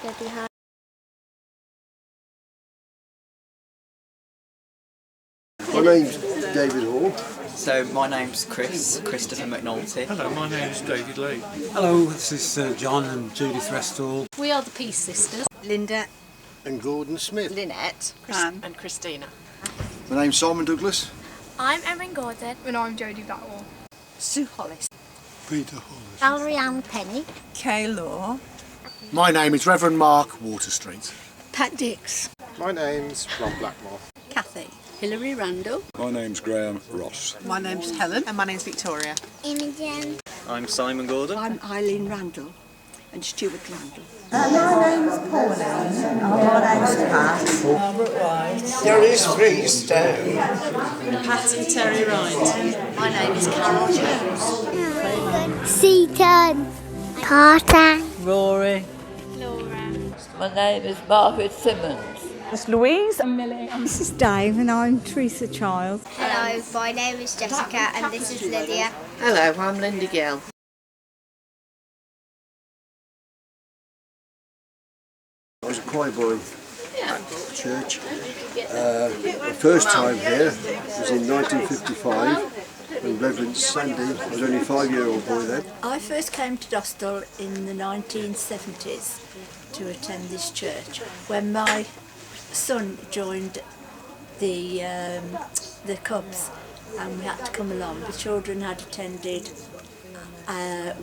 Debbie Hart. My name's David Hall. So my name's Christopher McNulty. Hello, my name's David Lee. Hello, this is John and Judith Restall. We are the Peace Sisters. Linda And Gordon Smith. Lynette And Christina. My name's Simon Douglas. I'm Erin Gordon. And I'm Jodie Battle. Sue Hollis, Peter Hollis. Valerie Ann Penny. Kay Law, My name is Reverend Mark Waterstreet. Pat Dix. My name's Ron Blackmore. Kathy, Hilary Randall. My name's Graham Ross. my name's Helen, and my name's Victoria. Imogen. I'm Simon Gordon. I'm Eileen Randall and Stuart Randall. Darius Freestone. Patty Terry Wright. My name is Carol Jones. Seaton. Carter. Rory. Laura. My name is Margaret Simmons. It's Louise. And Millie. This is Dave and I'm Teresa Child. Hello, my name is Jessica and this is Lydia. Hello, I'm Linda Gill. I was a choir boy at church. The first time here was in 1955 when Reverend Sandy, I was only a 5-year-old boy then. I first came to Dostal in the 1970s to attend this church when my son joined the Cubs and we had to come along. The children had attended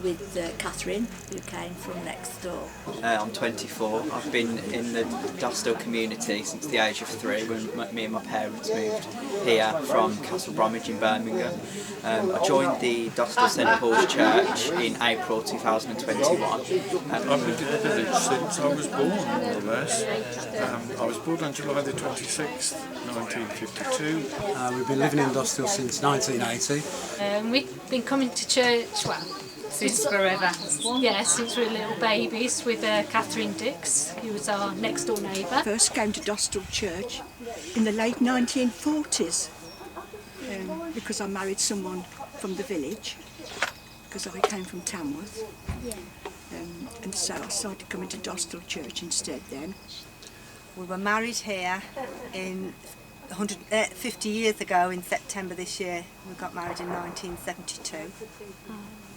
with Catherine, who came from next door. I'm 24. I've been in the Dostal community since the age of 3 when me and my parents moved here from Castle Bromwich in Birmingham. I joined the Dostal St Paul's Church in April 2021. I've lived in the village since I was born, more or less. I was born on July the 26th, 1952. We've been living in Dostal since 1980. We've been coming to church, well, since forever. Yeah, since we were little babies with Catherine Dix, who was our next door neighbour. First came to Dostal Church in the late 1940s because I married someone from the village because I came from Tamworth. And so I started coming to Dostal Church instead then. We were married here in 50 years ago in September this year. We got married in 1972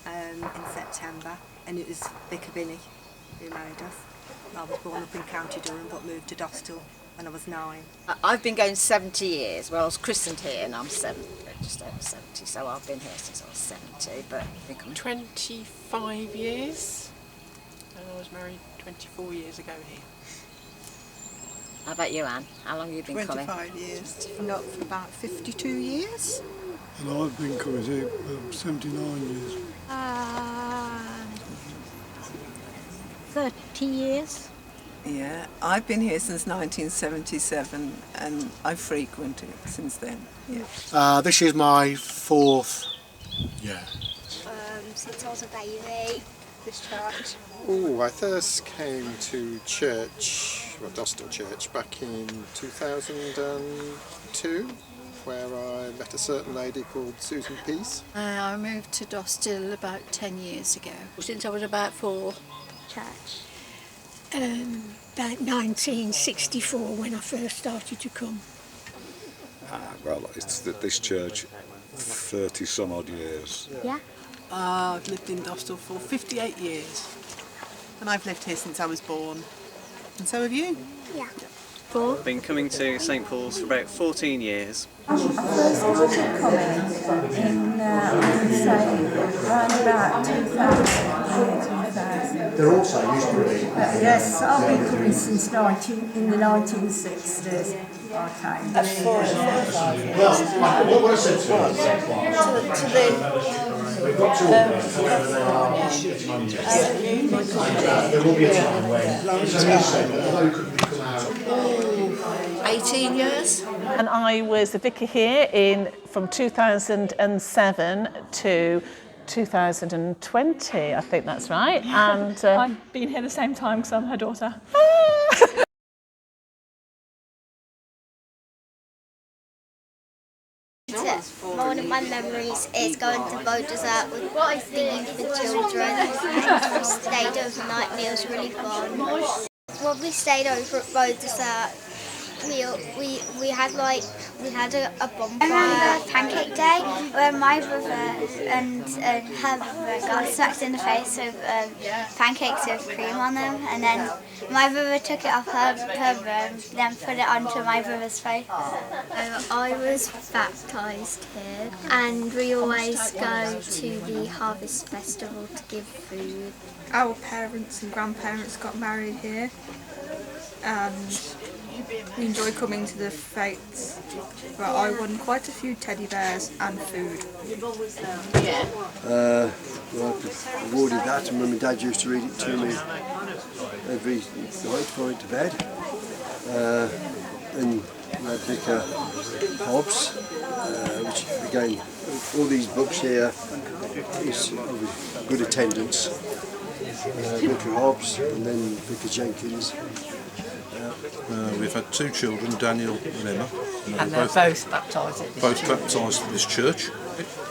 in September, and it was Vicar Binney who married us. I was born up in County Durham but moved to Dostal when I was 9. I've been going 70 years. Well, I was christened here and I'm 70, just over 70, so I've been here since I was 70. But I think I'm 25 years. And I was married 24 years ago here. How about you, Anne? How long have you been coming? 25 years, not for about 52 years. And I've been coming here 79 years. 30 years. Yeah, I've been here since 1977 and I've frequented since then. Yeah. This is my 4th year. Since I was a baby. This church. Oh, I first came to church, well, Dostal Church, back in 2002, where I met a certain lady called Susan Peace. I moved to Dostal about 10 years ago, since I was about 4. Church. About 1964 when I first started to come. Well, it's this church 30 some odd years. Yeah. I've lived in Dostal for 58 years. And I've lived here since I was born. And so have you? Yeah. I've been coming to St Paul's for about 14 years. I first started coming in, around about 2000. There also used to be. Yes, I've been coming since in the 1960s. I came. Well, what I said to we've got to there will be a time when although could come out 18 years. And I was the vicar here from 2007 to 2020, I think that's right. And I've been here the same time because I'm her daughter. One of my memories is going to Bow Desert with the youth and children. Stayed overnight and it was really fun. Well, we stayed over at Bow Dessert. We had a bonfire pancake day where my brother and her brother got smacked in the face with pancakes with cream on them, and then my brother took it off her brother and then put it onto my brother's face. I was baptised here, and we always go to the Harvest Festival to give food. Our parents and grandparents got married here, and we enjoy coming to the fetes, where I won quite a few teddy bears and food. Well, I've awarded that, and Mum and Dad used to read it to me every night before I went to bed. And we had Vicar Hobbs, which again, all these books here is good attendance. Vicar Hobbs and then Vicar Jenkins. We've had two children, Daniel and Emma. And they're both baptised at this Both church. baptised at this church.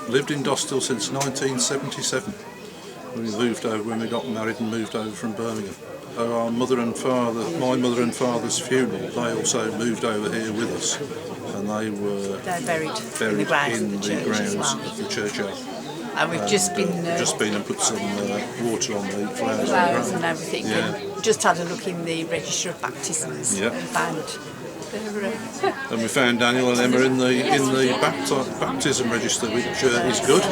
Lived in Dosthill since 1977. We moved over when we got married and moved over from Birmingham. Our mother and father, my mother and father's funeral, they also moved over here with us, and they were buried in the grounds, of the churchyard. And we've just been and put some water on the flowers and everything. Yeah. And just had a look in the register of baptisms Yeah. and found. And we found Daniel and Emma in the baptism register, which is good.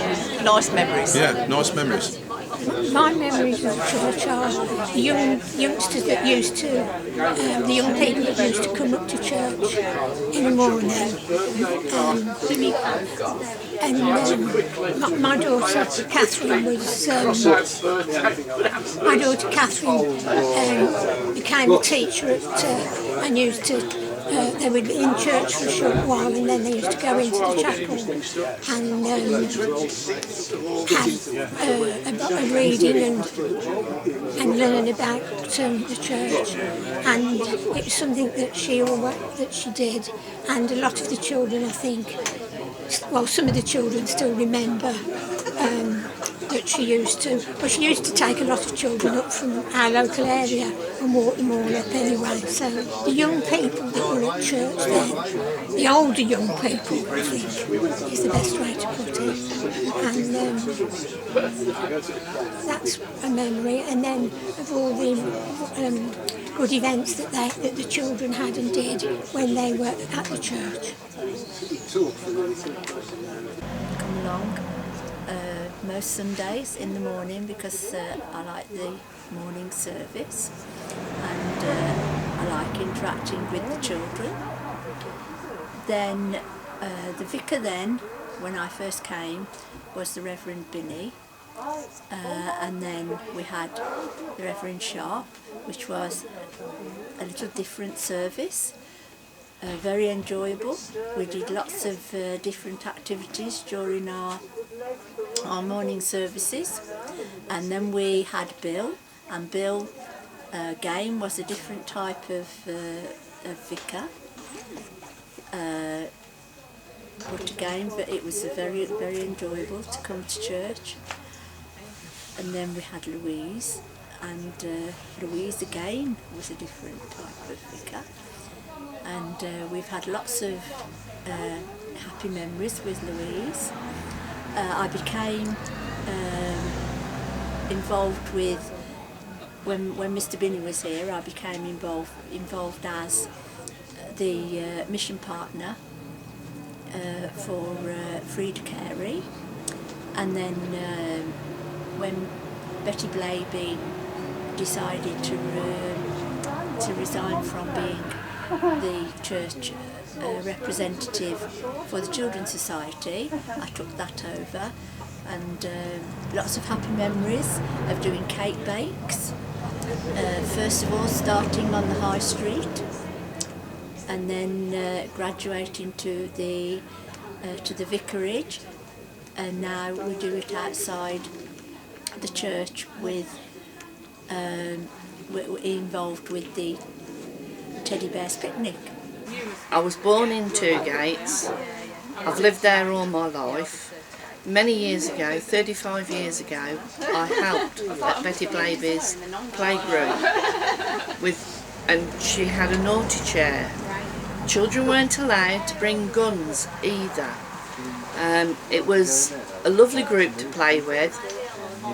Nice memories. Yeah, nice memories. My memories of church are the youngsters that used to, the young people that used to come up to church in the morning. My daughter Catherine was, my daughter Catherine became a teacher at, and used to. They would be in church for a short while, and then they used to go into the chapel and have a reading and learn about the church. And it was something that she did, and a lot of the children, I think, well, some of the children still remember that she used to. But she used to take a lot of children up from our local area and walk them all up anyway. So the young people that were at church then, the older young people, I think, is the best way to put it. And that's a memory. And then of all the good events that the children had and did when they were at the church. Come along most Sundays in the morning because I like the morning service, and I like interacting with the children. Then the vicar then, when I first came, was the Reverend Binney, and then we had the Reverend Sharp, which was a little different service. Very enjoyable. We did lots of different activities during our morning services, and then we had Bill, and Bill again was a different type of vicar, but again, but it was very enjoyable to come to church. And then we had Louise, and Louise again was a different type of vicar. And we've had lots of happy memories with Louise. I became involved with, when Mr. Binney was here, I became involved as the mission partner for Frida Carey. And then when Betty Blaby decided to resign from being the church representative for the Children's Society, I took that over, and lots of happy memories of doing cake bakes. First of all, starting on the High Street, and then graduating to the vicarage, and now we do it outside the church with. We're involved with the Teddy Bears Picnic. I was born in Two Gates. I've lived there all my life. Many years ago, 35 years ago, I helped at Betty Blaby's playgroup with and she had a naughty chair. Children weren't allowed to bring guns either. It was a lovely group to play with,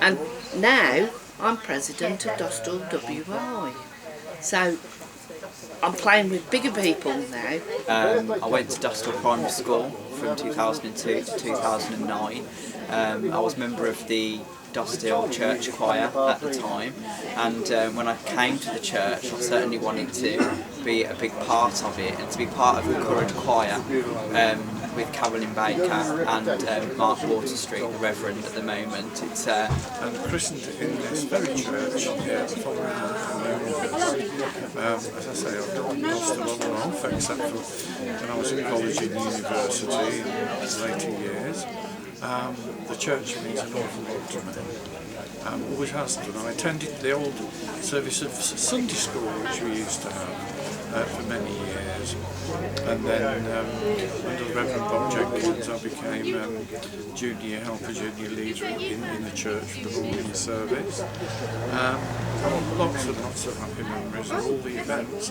and now I'm president of Dostal WI. So I'm playing with bigger people now. I went to Dostal Primary School from 2002 to 2009. I was a member of the Dostal Church Choir at the time, and when I came to the church I certainly wanted to be a big part of it and to be part of the current choir with Carolyn Baker and Mark Waterstreet, the Reverend at the moment. It's and christened in this very church here the following month. As I say, I've done Dostal all my life except for when I was in college and university in the later years. The church means an awful lot to me. Always has done. I attended the old service of Sunday school which we used to have for many years, and then under the Reverend Bob Jenkins I became junior helper, junior leader in the church for the morning service. Lots and lots of happy memories of all the events,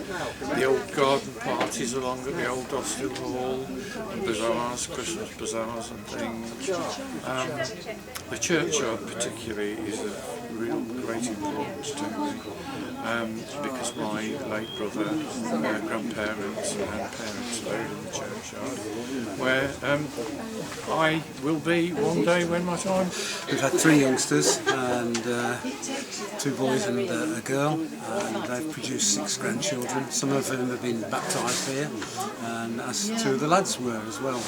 the old garden parties along at the old Dostal Hall, and bazaars, Christmas bazaars and things. The churchyard particularly is of real great importance to me, because my late brother, grandparents and parents buried in the churchyard, where I will be one day when my time. We've had 3 youngsters and 2 boys and a girl, and they've produced 6 grandchildren, some of whom have been baptised here, and as 2 of the lads were as well.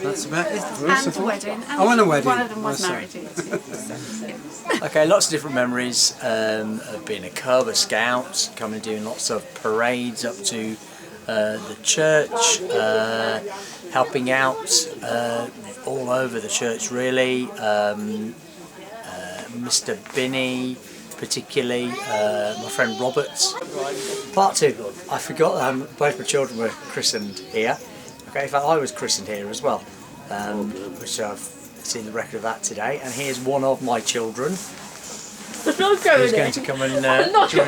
That's about it for us. And a wedding. Oh, and a wedding. One of them was married. Okay, lots of different memories of being a Cub Scout, coming and doing lots of parades up to the church, helping out all over the church really. Mr. Binney, particularly, my friend Robert. Part 2, I forgot both my children were christened here. Okay, in fact I was christened here as well, which I've seen the record of that today, and here's one of my children who's going to come and join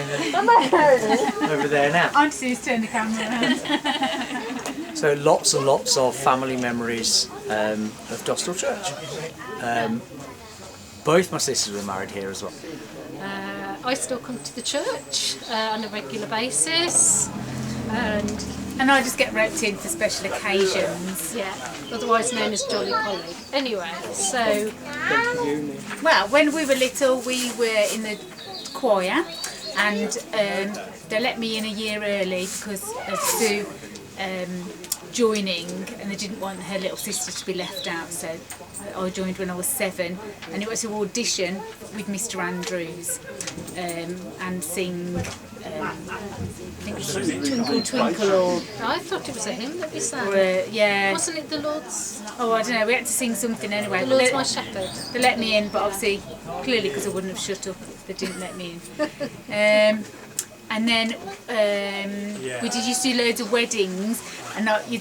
over there now. I'm just going to turn the camera around. So lots and lots of family memories of Dostal Church. Both my sisters were married here as well. I still come to the church on a regular basis, and I just get roped in for special occasions. Yeah, otherwise known as Jolly Polly. Anyway, so well, when we were little, we were in the choir, and they let me in a year early because of Sue joining, and they didn't want her little sister to be left out, so I joined when I was 7, and it was to audition with Mr. Andrews and sing I think it was Twinkle Twinkle, or I thought it was a hymn that we sang. Yeah. Wasn't it the Lord's? Oh, I don't know, we had to sing something anyway. The Lord's my shepherd. They let me in, but obviously, clearly because I wouldn't have shut up if they didn't let me in. And then we used to do loads of weddings, and you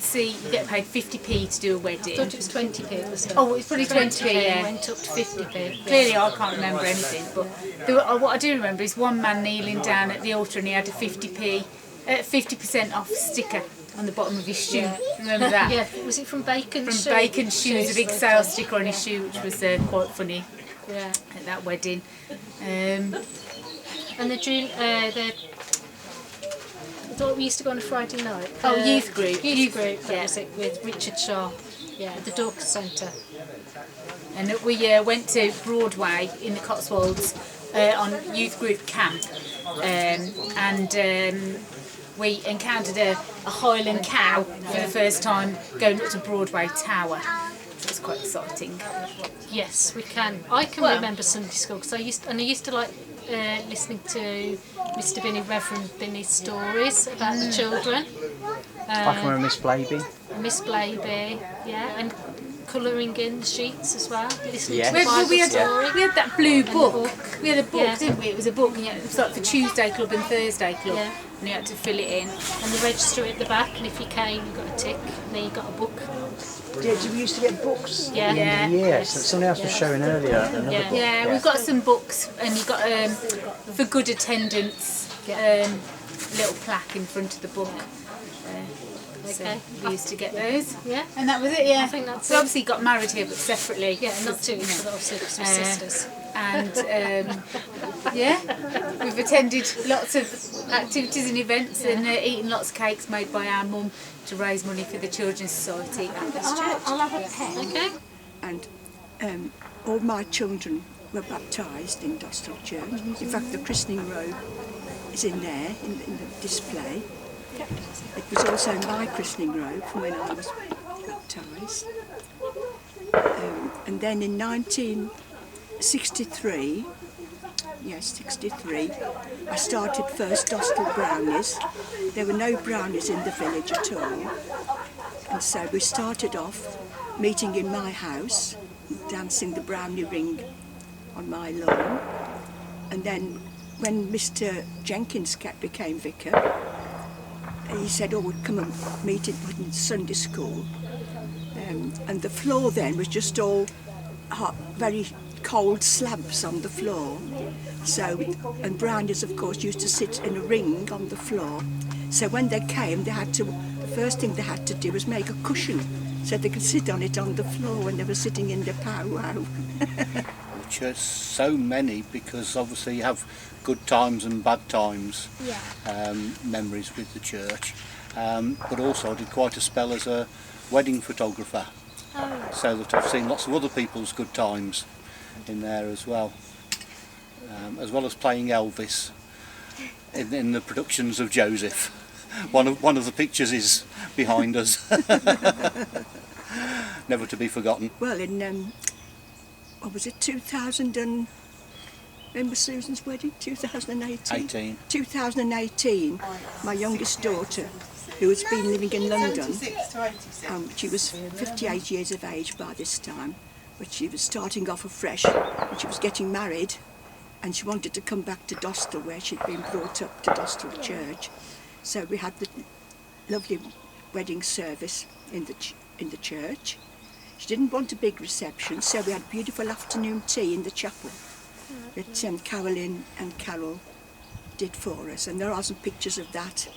get paid 50p to do a wedding. I thought it was 20p at the start. Oh, it's probably 20p, yeah. Went up to 50p. Clearly I can't remember anything, but what I do remember is one man kneeling down at the altar and he had a 50% off sticker on the bottom of his shoe. Remember that? Yeah, was it from Bacon Shoes? From Bacon Shoes, a big sales sticker on his shoe, which was quite funny. Yeah. At that wedding. And what we used to go on a Friday night. Youth group. Youth group, that was it, with Richard Sharp. Yeah, at the Dorcas Centre. And we went to Broadway in the Cotswolds on youth group camp, and we encountered a Highland cow for the first time going up to Broadway Tower. It was quite exciting. Yes, we can. I can remember Sunday school because I used to like listening to Mr. Binney, Reverend Binney's stories about the children. I can remember Miss Blaby. Miss Blaby, yeah, and colouring in the sheets as well. Yes. We had that blue book. We had a book, didn't we? It was a book, and it was like for Tuesday Club and Thursday Club, and you had to fill it in. And the register at the back, and if you came, you got a tick, and then you got a book. Yeah, we used to get books. Yeah. Yes, somebody else was showing earlier. Another book. Yeah, we've got some books, and you got for good attendance. little plaque in front of the book. Okay. So we used to get those. Yeah. And that was it, yeah. I think that's so obviously got married here, but separately. Yeah, not to each other, obviously, because we're sisters. And yeah, we've attended lots of activities and events and eaten lots of cakes made by our mum to raise money for the Children's Society at this church. I'll have a pen. Okay. And all my children were baptised in Dostal Church. In fact, the christening robe is in there, in the display. It was also my christening robe from when I was baptised. And then in 1963, yes, 63, I started first Dostal Brownies. There were no brownies in the village at all. And so we started off meeting in my house, dancing the brownie ring on my lawn. And then when Mr. Jenkins became vicar, he said, oh, we'd come and meet in Sunday school. And the floor then was just all hot, very cold slabs on the floor. So, and brownies, of course, used to sit in a ring on the floor. So when they came, the first thing they had to do was make a cushion so they could sit on it on the floor when they were sitting in the powwow. The church, so many, because obviously you have good times and bad times, memories with the church. But also I did quite a spell as a wedding photographer, so that I've seen lots of other people's good times in there as well as playing Elvis in the productions of Joseph. One of the pictures is behind us, never to be forgotten. Well, in what was it, 2000 and when was Susan's wedding? 2018. 2018. My youngest daughter, who has been living in London, she was 58 years of age by this time, but she was starting off afresh, and she was getting married, and she wanted to come back to Dostal, where she'd been brought up to Dostal Church. So we had the lovely wedding service in the church. She didn't want a big reception, so we had beautiful afternoon tea in the chapel that Carolyn and Carol did for us, and there are some pictures of that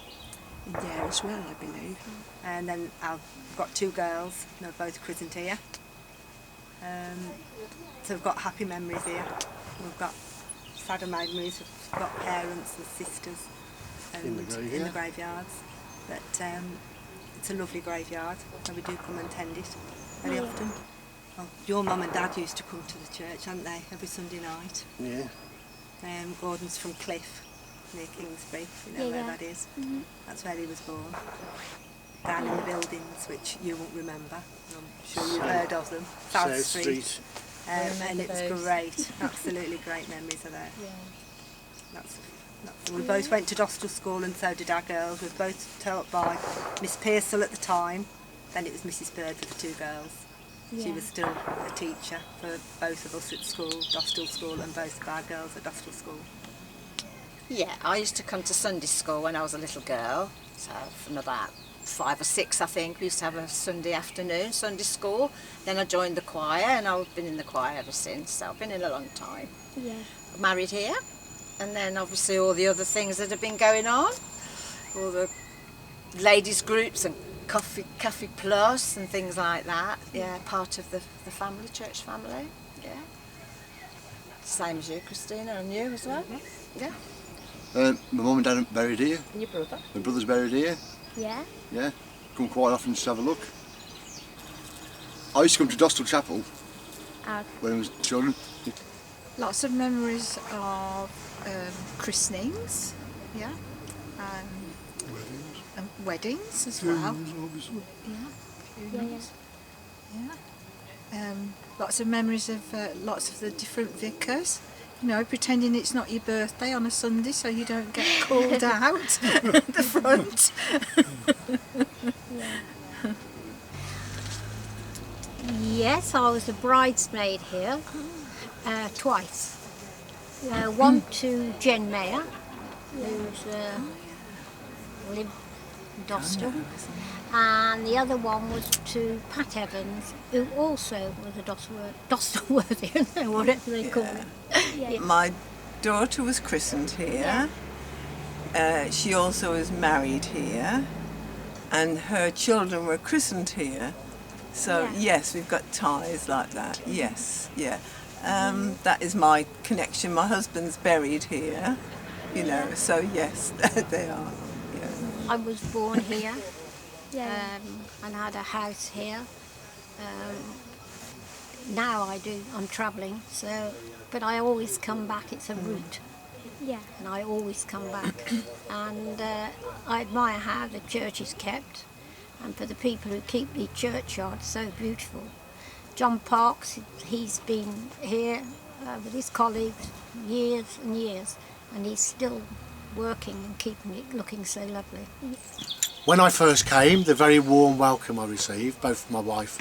in there as well, I believe. And then I've got two girls, they're both christened here. So we've got happy memories here. We've got sad memories, we've got parents and sisters and in the graveyards. But it's a lovely graveyard, and we do come and tend it very often. Well, your mum and dad used to come to the church, hadn't they, every Sunday night? Yeah. Gordon's from Cliff, near Kingsbury, you know where that is. That's where he was born. Down in the buildings, which you won't remember. I'm sure you've heard of them. South Street. And it was great, absolutely great memories of there. We both went to Dostal School, and so did our girls. We were both taught by Miss Pearsall at the time. Then it was Mrs. Bird for the two girls. She was still a teacher for both of us at school, Dostal School, and both of our girls at Dostal School. Yeah, I used to come to Sunday school when I was a little girl, so from about 5 or 6 I think, we used to have a Sunday afternoon, Sunday school. Then I joined the choir, and I've been in the choir ever since, so I've been in a long time. Yeah. Married here, and then obviously all the other things that have been going on, all the ladies groups and Coffee Plus and things like that. Yeah, part of the family, church family. Yeah. Same as you, Christina, and you as well. Yeah. My mum and dad are buried here. And your brother? My brother's buried here. Yeah. Yeah. Come quite often just to have a look. I used to come to Dostal Chapel when I was children. Lots of memories of christenings, yeah, and weddings as well. Obviously. Yeah, funerals. Yeah. Lots of memories of lots of the different vicars. You know, pretending it's not your birthday on a Sunday so you don't get called out at the front. Yes, I was a bridesmaid here twice. One to Jen Mayer, who's lived in Dostal, and the other one was to Pat Evans, who also was a Dostalworthy, whatever they call it. My daughter was christened here, She also was married here, and her children were christened here. So yes, we've got ties like that. Yes, yeah. That is my connection. My husband's buried here, you know. So yes, they are. Yeah. I was born here, and had a house here. Now I'm travelling, so, but I always come back. It's a route. Yeah. And I always come back. And I admire how the church is kept, and for the people who keep the churchyard so beautiful. John Parks, he's been here with his colleagues years and years, and he's still working and keeping it looking so lovely. When I first came, the very warm welcome I received, both my wife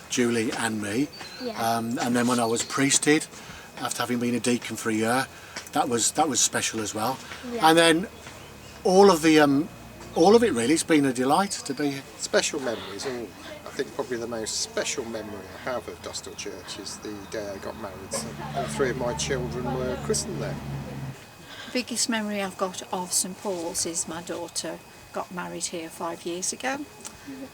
Julie and me, and then when I was priested, after having been a deacon for a year, that was special as well. And then all of it really, it's been a delight to be here. Special memories, and I think probably the most special memory I have of Dostal Church is the day I got married. So all 3 of my children were christened there. The biggest memory I've got of St Paul's is my daughter got married here 5 years ago.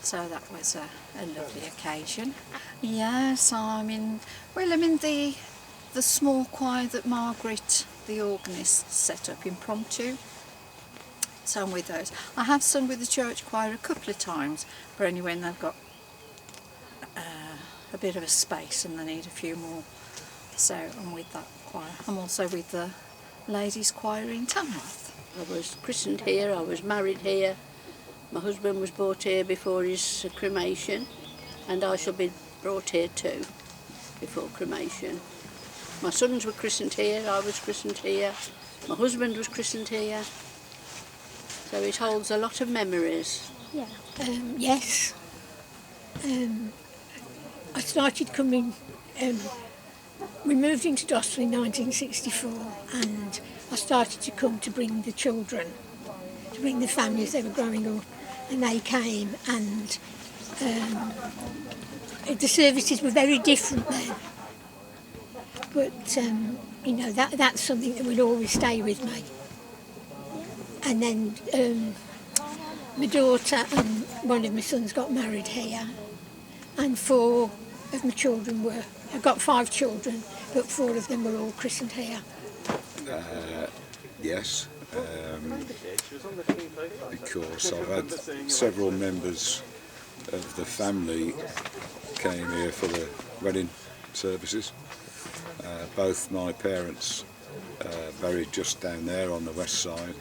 So that was a lovely occasion. Yes, I'm in the small choir that Margaret, the organist, set up impromptu. So I'm with those. I have sung with the church choir a couple of times, but only when they've got a bit of a space and they need a few more. So I'm with that choir. I'm also with the ladies' choir in Tamworth. I was christened here, I was married here. My husband was brought here before his cremation, and I shall be brought here too before cremation. My sons were christened here, I was christened here, my husband was christened here, so it holds a lot of memories. Yeah. Yes. I started coming, we moved into Dostal in 1964, and I started to come to bring the children, to bring the families. They were growing up, and they came, and the services were very different then. But, you know, that's something that will always stay with me. And then my daughter and one of my sons got married here, and 4 of my children were, I've got 5 children, but 4 of them were all christened here. Yes, because I've had several members of the family came here for the wedding services. Both my parents buried just down there on the west side,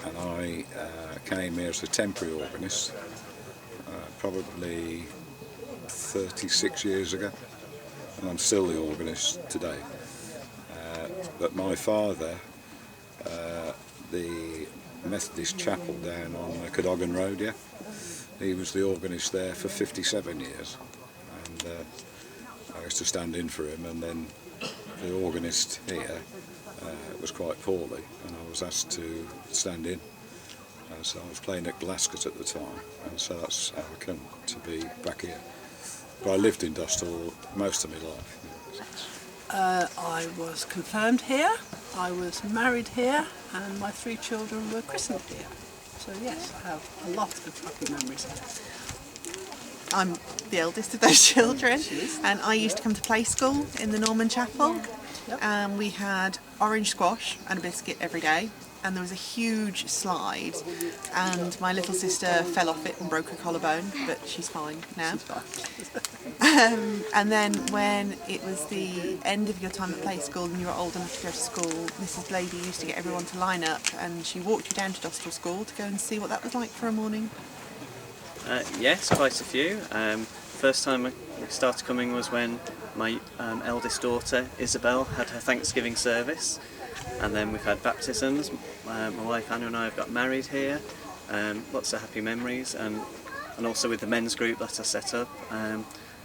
and I came here as a temporary organist probably 36 years ago, and I'm still the organist today. But my father, the Methodist chapel down on Cadogan Road, he was the organist there for 57 years, and I used to stand in for him, and then the organist here was quite poorly, and I was asked to stand in. So I was playing at Glasgow at the time, and so that's how I come to be back here. But I lived in Dostal most of my life. I was confirmed here, I was married here, and my 3 children were christened here. So yes, I have a lot of happy memories. I'm the eldest of those children, and I used to come to play school in the Norman Chapel. We had orange squash and a biscuit every day, and there was a huge slide, and my little sister fell off it and broke her collarbone, but she's fine now. And then when it was the end of your time at play school and you were old enough to go to school, Mrs. Blady used to get everyone to line up, and she walked you down to Dostal School to go and see what that was like for a morning. Yes, quite a few. First time I started coming was when my eldest daughter Isabel had her Thanksgiving service, and then we've had baptisms. My wife Anna and I have got married here. Lots of happy memories, and also with the men's group that I set up,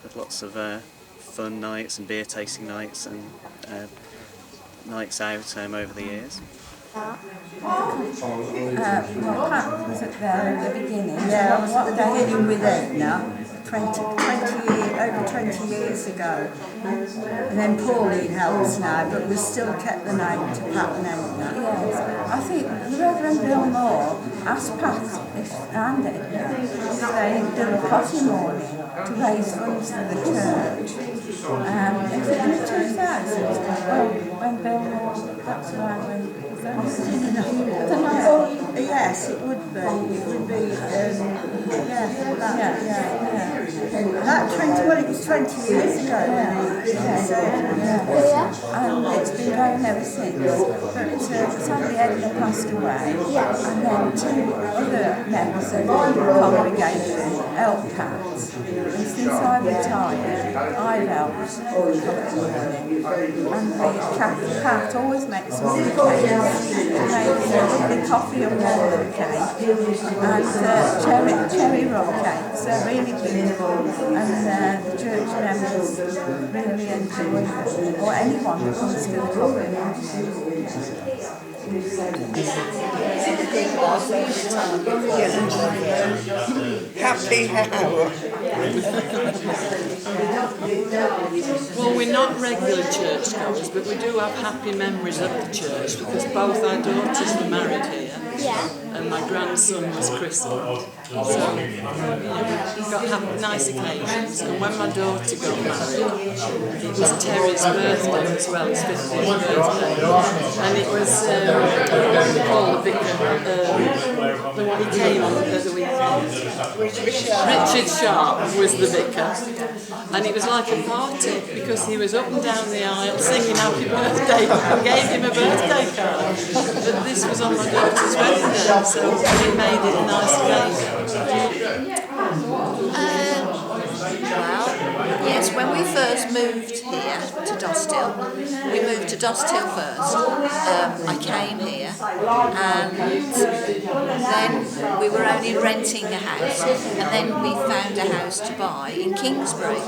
with lots of fun nights and beer tasting nights and nights out over the years. Well, Pat wasn't there at the beginning. Yeah, what are they heading with Edna? over 20 years ago. And then Pauline helps now, but we've still kept the name to Pat and Emma. Yes. I think the Reverend Bill Moore asked Pat and Edna if they do a coffee morning to raise funds for the church. Is it in the 2000s? Well, when Bill Moore, that's right, when... I don't know. Yes, it would be. It would be. It was 20 years ago. And it's been going ever since. But sadly, Edna passed away, and then 2 other members of the congregation helped Pat. And since I retired, I've helped. And Pat always makes me cakes. Made lovely coffee and walnut cake and cherry roll cakes. They're really beautiful, and the church members really enjoy them, or anyone who comes to the coffee morning. Happy hour. Well, we're not regular churchgoers, but we do have happy memories of the church because both our daughters were married here. And my grandson was christened. So, we've got nice occasions. And when my daughter got married, it was Terry's birthday as well, his 50th birthday. And it was, what we call the vicar, the one he came on the weekend. Richard Sharp was the vicar. And it was like a party because he was up and down the aisle singing happy birthday and gave him a birthday card. But this was on my daughter's wedding day, so it made it a nice occasion. Well, yes, when we first moved here to Dosthill, we moved to Dosthill first. I came here and then we were only renting a house, and then we found a house to buy in Kingsbury.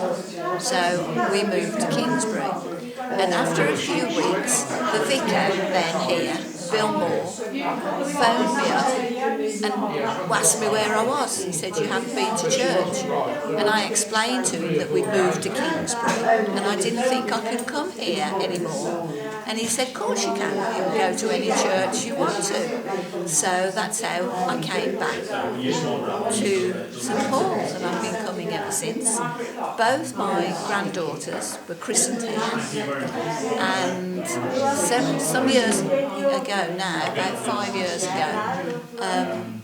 So we moved to Kingsbury. And after a few weeks, the vicar then here, Bill Moore, phoned me up and asked me where I was. He said, "You haven't been to church." And I explained to him that we'd moved to Kingsbury and I didn't think I could come here anymore. And he said, "Of course you can. You can go to any church you want to." So that's how I came back to St Paul's, and I've been coming ever since. Both my granddaughters were christened here, and some years ago now, about 5 years ago,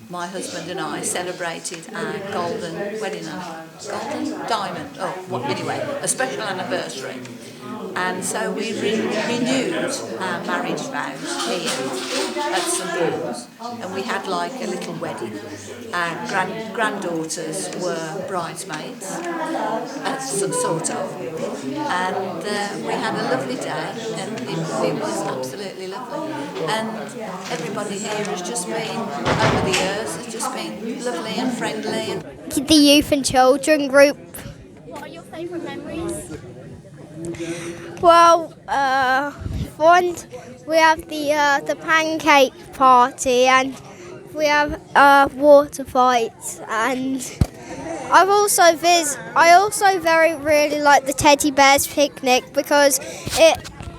my husband and I celebrated our golden diamond, anyway, a special anniversary. And so we renewed our marriage vows here at St Paul's, and we had like a little wedding. Our granddaughters were bridesmaids, sort of, and we had a lovely day, and it was absolutely lovely. And everybody here has just been, over the years, has just been lovely and friendly. The youth and children group. What are your favourite memories? Well, one, we have the pancake party, and we have water fights, and I also really like the teddy bears picnic because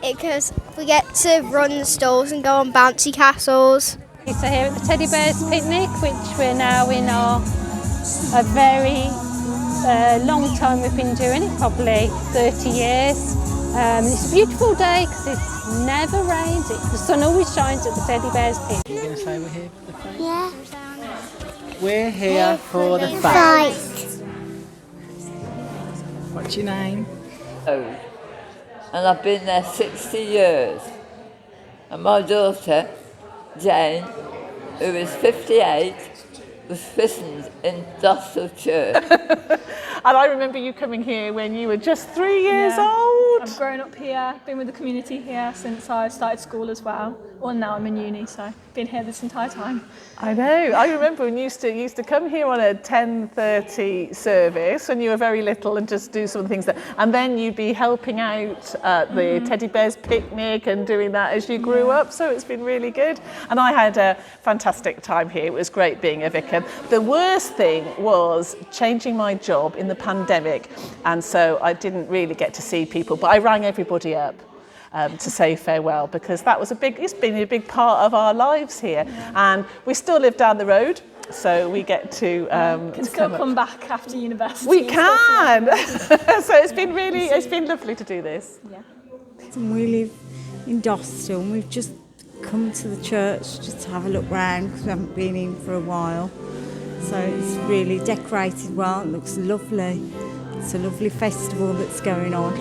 because we get to run the stalls and go on bouncy castles. So here at the Teddy Bears picnic, which we're now in a very long time we've been doing it, probably 30 years. It's a beautiful day because it never rains. The sun always shines at the Teddy Bears picnic. You're going to say we're here for the fight? Yeah. We're here for the fight. What's your name? And I've been there 60 years. And my daughter, Jane, who is 58, was christened in Dosthill Church. And I remember you coming here when you were just 3 years old. I've grown up here, been with the community here since I started school as well. Well, now I'm in uni, so been here this entire time. I know. I remember when you used to come here on a 10:30 service when you were very little and just do some of the things that, and then you'd be helping out at the Teddy Bears picnic and doing that as you grew up. So it's been really good. And I had a fantastic time here. It was great being a vicar. The worst thing was changing my job in the pandemic, and so I didn't really get to see people, but I rang everybody up to say farewell, because it's been a big part of our lives here, and we still live down the road, so we get to can still come back after university. We can. So it's been lovely to do this. Yeah. And we live in Dosthill, and we've just come to the church just to have a look round because we haven't been in for a while. So it's really decorated well. It looks lovely. It's a lovely festival that's going on.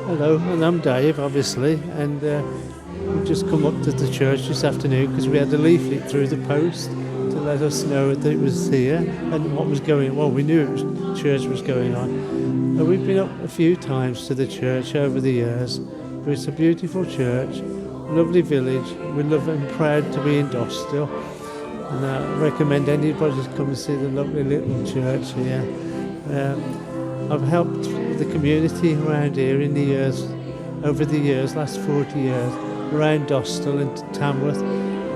Hello, and I'm Dave, obviously, and we've just come up to the church this afternoon because we had a leaflet through the post to let us know that it was here and what was going on. Well, we knew church was going on. And we've been up a few times to the church over the years, but it's a beautiful church, lovely village. We're loving and proud to be in Dosthill, and I recommend anybody to come and see the lovely little church here. I've helped the community around here over the years, last 40 years, around Dosthill and Tamworth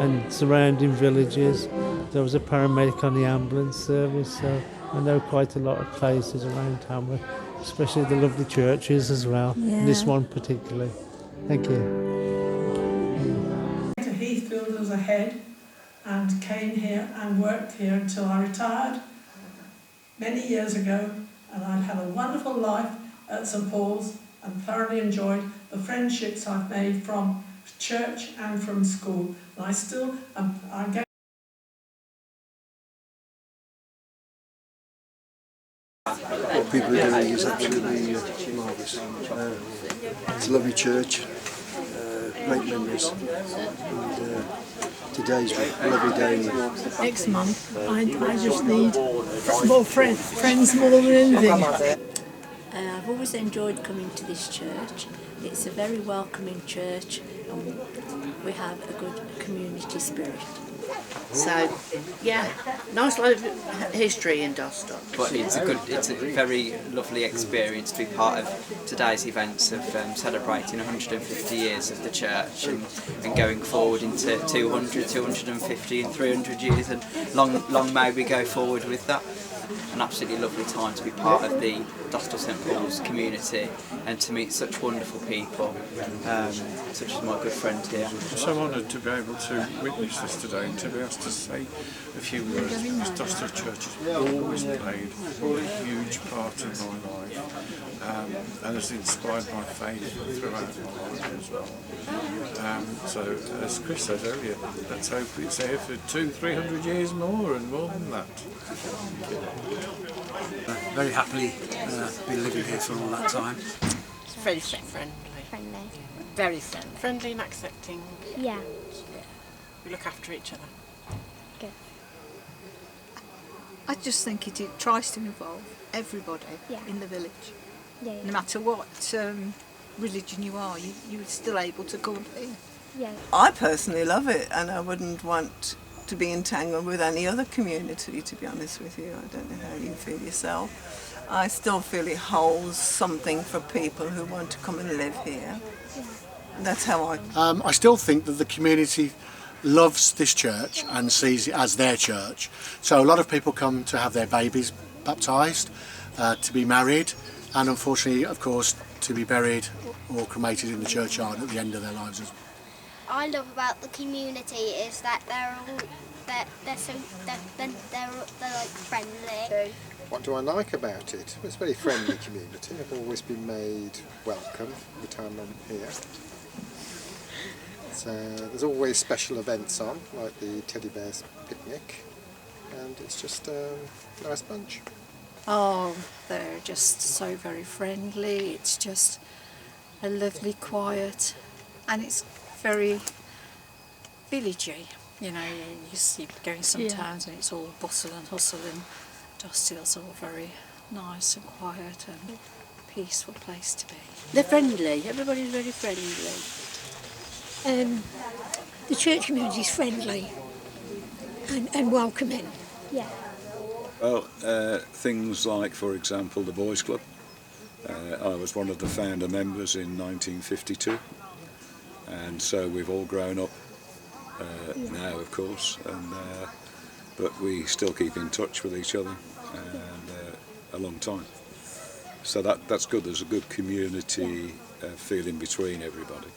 and surrounding villages. There was a paramedic on the ambulance service, so I know quite a lot of places around Tamworth, especially the lovely churches as well, this one particularly. Thank you. To Heathfield as a head and came here and worked here until I retired many years ago. And I've had a wonderful life at St Paul's and thoroughly enjoyed the friendships I've made from church and from school. And I still I'm going. What people are doing is absolutely marvellous. It's a lovely church, great memories. And, today's a lovely day. Next month, I just need more friends more than anything. I've always enjoyed coming to this church. It's a very welcoming church, and we have a good community spirit. So, yeah, nice lot of history in Dosthill. But it's a very lovely experience to be part of today's events of celebrating 150 years of the church and going forward into 200, 250 and 300 years, and long may we go forward with that. An absolutely lovely time to be part of the Dosthill St Paul's community and to meet such wonderful people, such as my good friend here. I'm so honoured to be able to witness this today and to be asked to say a few words, because Dosthill Church has always played a huge part in my life and has inspired my faith throughout my life as well. So as Chris said earlier, let's hope it's here for 200-300 years more and more than that. Very happily been living here for all that time. It's very friendly. Very friendly. Friendly and accepting. Yeah. We look after each other. Good. I just think it tries to involve everybody in the village. Yeah. No matter what religion you are, you're still able to come here. Yeah. I personally love it, and I wouldn't want to be entangled with any other community, to be honest with you. I don't know how you feel yourself. I still feel it holds something for people who want to come and live here. That's how I still think that the community loves this church and sees it as their church. So a lot of people come to have their babies baptised, to be married, and unfortunately, of course, to be buried or cremated in the churchyard at the end of their lives as well. I love about the community is that they're like friendly. What do I like about it? It's a very friendly community. I've always been made welcome every time I'm here. There's always special events on, like the Teddy Bears picnic, and it's just a nice bunch. Oh, they're just so very friendly. It's just a lovely quiet, and it's very villagey. You know, you see going some towns and it's all bustle and hustle, and Dosthill's all very nice and quiet and peaceful place to be. They're friendly, everybody's very friendly. The church community is friendly and welcoming. Yeah. Well, things like, for example, the Boys Club. I was one of the founder members in 1952, and so we've all grown up now, of course, but we still keep in touch with each other and a long time. So that's good. There's a good community feeling between everybody,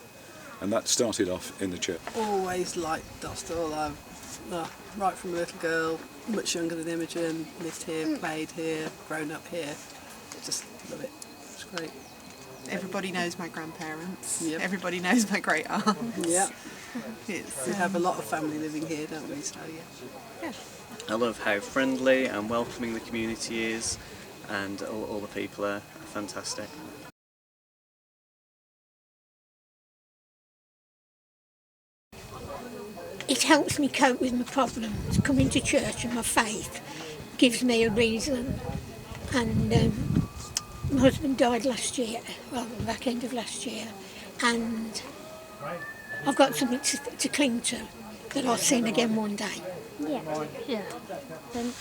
and that started off in the church. Always liked Dostal. Right from a little girl, much younger than Imogen, lived here, played here, grown up here. Just love it. It's great. Everybody knows my grandparents. Yep. Everybody knows my great aunts. Yeah. We have a lot of family living here, don't we? So yeah. I love how friendly and welcoming the community is, and all the people are fantastic. It helps me cope with my problems. Coming to church and my faith gives me a reason. And my husband died last year, well, the back end of last year, and I've got something to cling to that I'll see again one day. Yeah. Yeah.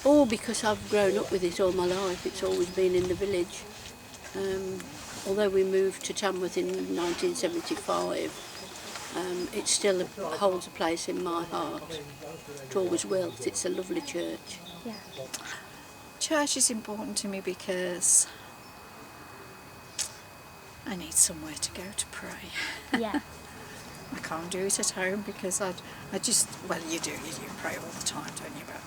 All because I've grown up with it all my life. It's always been in the village. Although we moved to Tamworth in 1975, it still holds a place in my heart. It always will. It's a lovely church. Yeah. Church is important to me because I need somewhere to go to pray. Yeah. I can't do it at home because I just, well, you do pray all the time, don't you? But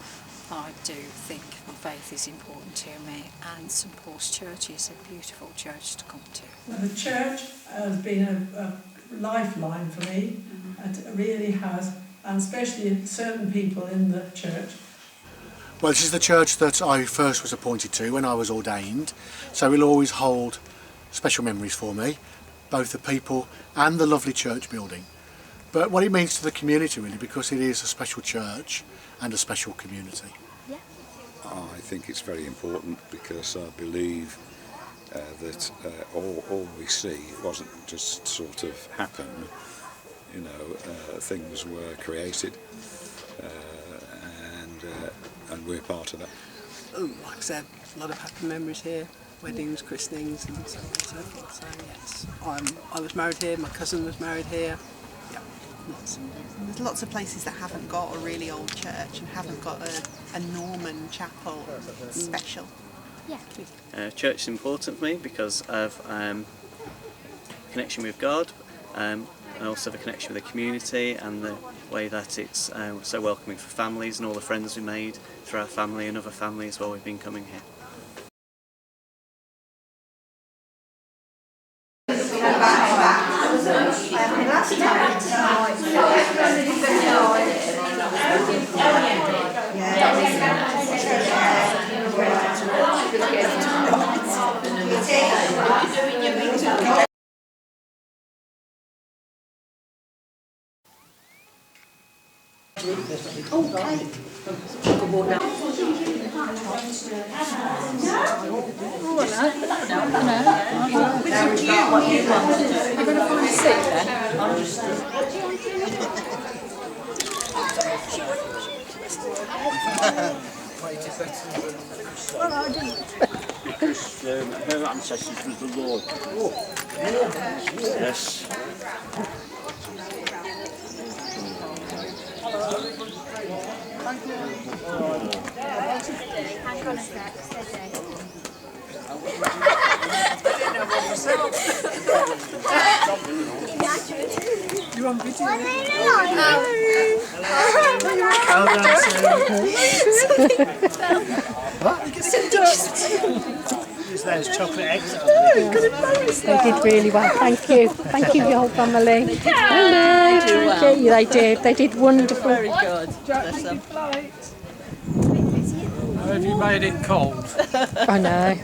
I do think my faith is important to me, and St Paul's Church is a beautiful church to come to. Well, the church has been a lifeline for me. It really has, and especially certain people in the church. Well, this is the church that I first was appointed to when I was ordained, so it will always hold special memories for me, both the people and the lovely church building. But what it means to the community, really, because it is a special church and a special community. Yeah. I think it's very important because I believe that all we see wasn't just sort of happen. You know, things were created, and we're part of that. Like I said, a lot of happy memories here, weddings, christenings, and so on and so forth. So yes, I was married here. My cousin was married here. Yeah, lots. There's lots of places that haven't got a really old church and haven't got a Norman chapel. It's special. Yeah. Church is important for me because of connection with God, and also the connection with the community, and the way that it's so welcoming for families and all the friends we made through our family and other families while we've been coming here. Her ancestors was the Lord. Yes. Hang on a sec, steady. You're on video. Use those chocolate eggs. They did really well. Thank you. Thank you, your whole family. Hello. They did. They did wonderful. Very good. Bless them. Have you made it cold? I know.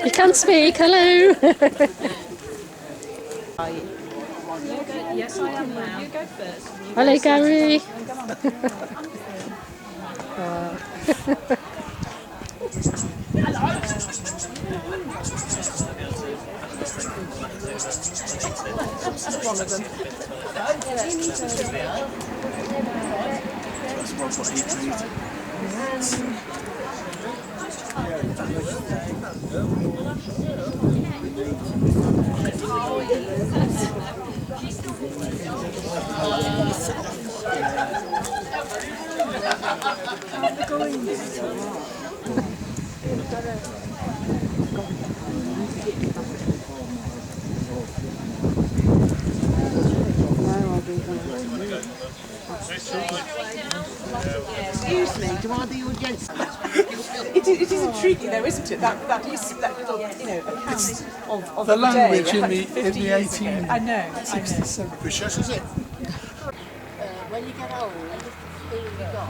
You can speak. Hello. Yes, I am now. You go first. Hello, Gary. One of them. Excuse me, do I do against It is intriguing though, isn't it? That little, you know, account of the language day, in the 1867. I know. Precious, is it? When you get old,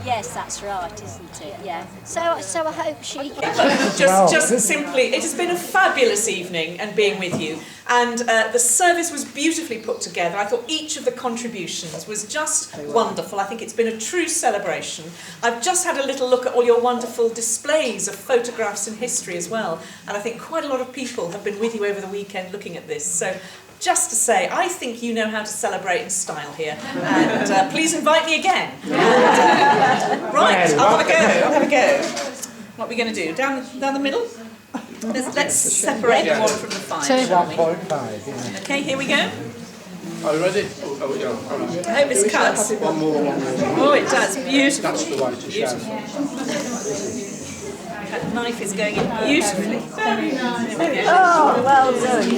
Yes, that's right, isn't it? Yeah. So I hope she. just simply, it has been a fabulous evening and being with you. And the service was beautifully put together. I thought each of the contributions was just wonderful. I think it's been a true celebration. I've just had a little look at all your wonderful displays of photographs and history as well. And I think quite a lot of people have been with you over the weekend looking at this. So just to say, I think you know how to celebrate in style here. And please invite me again. And, right, I'll have a go. What are we going to do? Down the middle? Let's separate the 1 from the 5. 1.5, yeah. Okay, here we go. Are you ready? Oh, yeah. All right. I hope this cuts. One more. Oh, it does. Beautiful. That's the way to show. That knife is going in beautifully. Very nice. Oh, well done.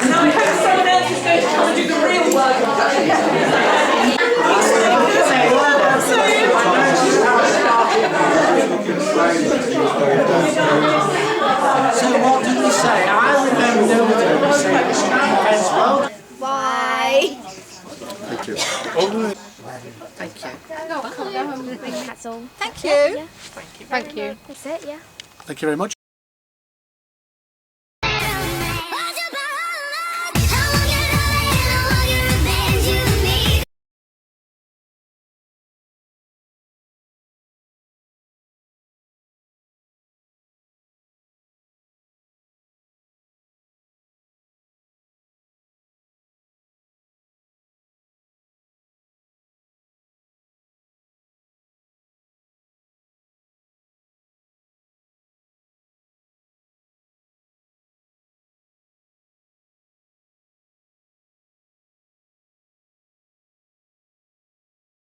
Now I hope someone else is going to come and do the real work. So what did we say? I remember what we said. Why? Thank you. Thank you. That's all. Thank you. Yeah. Thank you. That's it, yeah. Thank you very much.